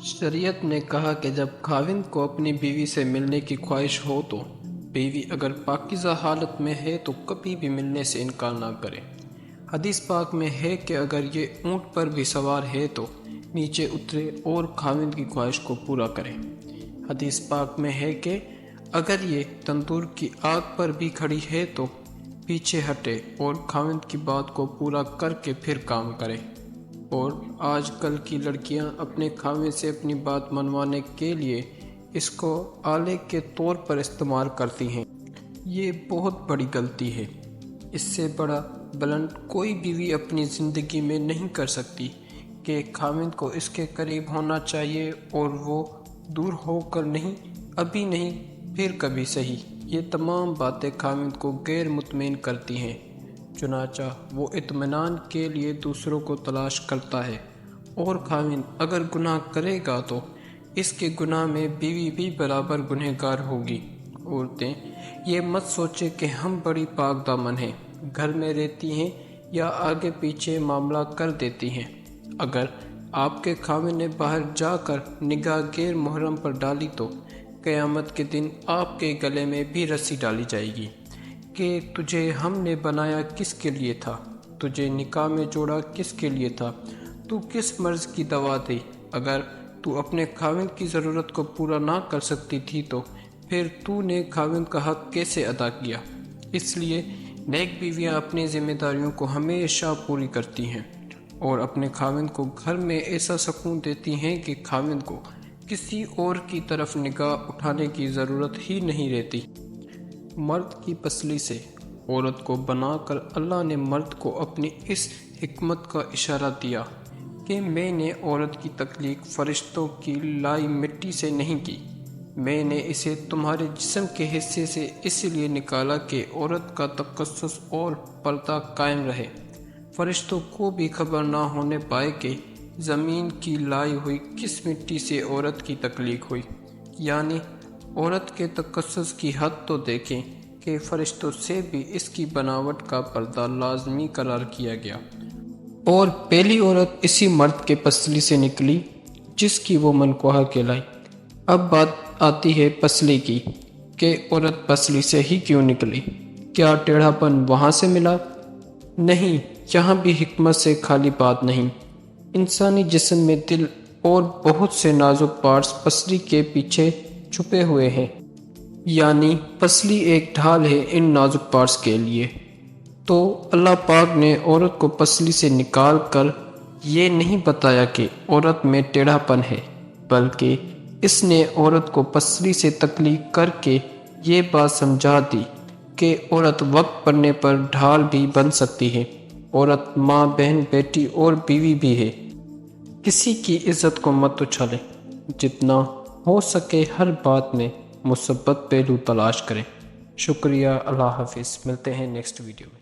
شریعت نے کہا کہ جب خاوند کو اپنی بیوی سے ملنے کی خواہش ہو تو بیوی اگر پاکیزہ حالت میں ہے تو کبھی بھی ملنے سے انکار نہ کرے۔ حدیث پاک میں ہے کہ اگر یہ اونٹ پر بھی سوار ہے تو نیچے اترے اور خاوند کی خواہش کو پورا کرے۔ حدیث پاک میں ہے کہ اگر یہ تندور کی آگ پر بھی کھڑی ہے تو پیچھے ہٹے اور خاوند کی بات کو پورا کر کے پھر کام کرے۔ اور آج کل کی لڑکیاں اپنے خاوند سے اپنی بات منوانے کے لیے اس کو آلے کے طور پر استعمال کرتی ہیں۔ یہ بہت بڑی غلطی ہے۔ اس سے بڑا بلند کوئی بیوی اپنی زندگی میں نہیں کر سکتی کہ خاوند کو اس کے قریب ہونا چاہیے اور وہ دور ہو کر نہیں، ابھی نہیں پھر کبھی صحیح۔ یہ تمام باتیں خاوند کو غیر مطمئن کرتی ہیں، چنانچہ وہ اطمینان کے لیے دوسروں کو تلاش کرتا ہے، اور خاوند اگر گناہ کرے گا تو اس کے گناہ میں بیوی بھی برابر گنہگار ہوگی۔ عورتیں یہ مت سوچیں کہ ہم بڑی پاک دامن ہیں، گھر میں رہتی ہیں یا آگے پیچھے معاملہ کر دیتی ہیں۔ اگر آپ کے خاوند نے باہر جا کر نگاہ غیر محرم پر ڈالی تو قیامت کے دن آپ کے گلے میں بھی رسی ڈالی جائے گی کہ تجھے ہم نے بنایا کس کے لیے تھا، تجھے نکاح میں جوڑا کس کے لیے تھا، تو کس مرض کی دوا دی۔ اگر تو اپنے خاوند کی ضرورت کو پورا نہ کر سکتی تھی تو پھر تو نے خاوند کا حق کیسے ادا کیا؟ اس لیے نیک بیویاں اپنی ذمہ داریوں کو ہمیشہ پوری کرتی ہیں اور اپنے خاوند کو گھر میں ایسا سکون دیتی ہیں کہ خاوند کو کسی اور کی طرف نگاہ اٹھانے کی ضرورت ہی نہیں رہتی۔ مرد کی پسلی سے عورت کو بنا کر اللہ نے مرد کو اپنی اس حکمت کا اشارہ دیا کہ میں نے عورت کی تخلیق فرشتوں کی لائی مٹی سے نہیں کی، میں نے اسے تمہارے جسم کے حصے سے اس لیے نکالا کہ عورت کا تخصص اور پردہ قائم رہے، فرشتوں کو بھی خبر نہ ہونے پائے کہ زمین کی لائی ہوئی کس مٹی سے عورت کی تخلیق ہوئی۔ یعنی عورت کے تخصص کی حد تو دیکھیں کہ فرشتوں سے بھی اس کی بناوٹ کا پردہ لازمی قرار کیا گیا، اور پہلی عورت اسی مرد کے پسلی سے نکلی جس کی وہ منقوہ کہلائی۔ اب بات آتی ہے پسلی کی کہ عورت پسلی سے ہی کیوں نکلی؟ کیا ٹیڑھا پن وہاں سے ملا؟ نہیں، یہاں بھی حکمت سے خالی بات نہیں۔ انسانی جسم میں دل اور بہت سے نازک پارٹس پسلی کے پیچھے چھپے ہوئے ہیں، یعنی پسلی ایک ڈھال ہے ان نازک پارٹس کے لیے۔ تو اللہ پاک نے عورت کو پسلی سے نکال کر یہ نہیں بتایا کہ عورت میں ٹیڑھا پن ہے، بلکہ اس نے عورت کو پسلی سے تخلیق کر کے یہ بات سمجھا دی کہ عورت وقت پڑنے پر ڈھال بھی بن سکتی ہے، عورت ماں، بہن، بیٹی اور بیوی بھی ہے۔ کسی کی عزت کو مت اچھالیں، جتنا ہو سکے ہر بات میں مثبت پہلو تلاش کریں۔ شکریہ، اللہ حافظ، ملتے ہیں نیکسٹ ویڈیو میں۔